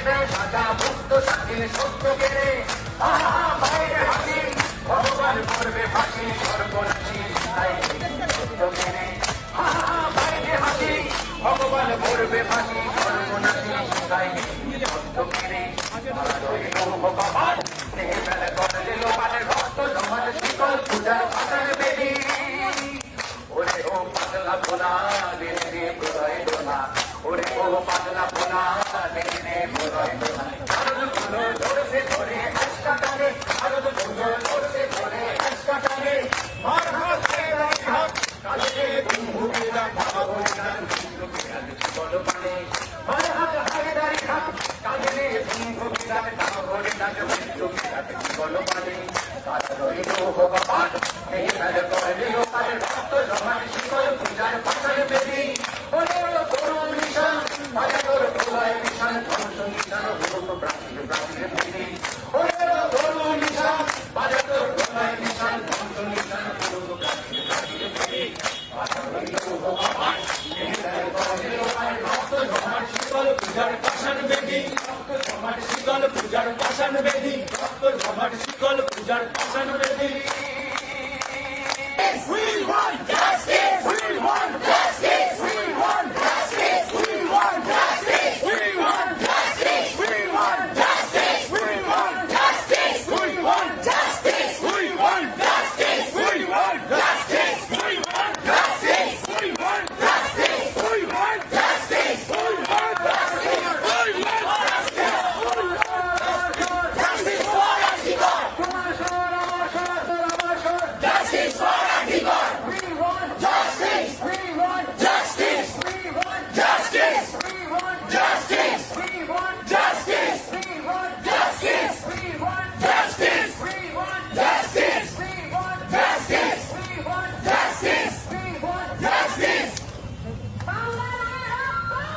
দেবে সাজা মুক্ত স্বাধীন সত্য কেড়ে বাইরে হাসি ভগবান করবে ফাঁসি সর্বনাশী সত্য কেড়ে বাইরে হাসি ভগবান করবে ফাঁসি সর্বনাশী সত্য কেড়ে রক্ত সমাজ শিকল পূজার পাতার বেদি ওরে ও পাতলা পোনা রে প্রলয় দোনা ওরে ও পাতলা পোনা রে প্রলয় দোনা আরো ধরছে ধরে আজকা টানে আরো ধরছে ধরে আজকা টানে মার হাত হাত কালে ভূমিরা ভাবো না বলো পানে মার হাত হায়দারি হাত কালে ভূমিরা ভাবো না বলো পানে কারোই ভগবান এই কাল করে লোকাল রক্ত জমাট শিকল পূজার পাতার বেদি ওরে করো নিশান বাজানোর প্রলয় নিশান ধ্বংস নিশান হলো প্রাচীর প্রাচীর বেদি ওরে করো নিশান বাজানোর প্রলয় নিশান ধ্বংস নিশান হলো প্রাচীর প্রাচীর বেদি কারোই ভগবান এই কাল করে লোকাল রক্ত জমাট শিকল পূজার পাষাণ বেদি রক্ত জমাট শিকল পূজার পাষাণ বেদি রক্ত জমাট শিকল পূজার পাষাণ বেদি We want justice! We want justice!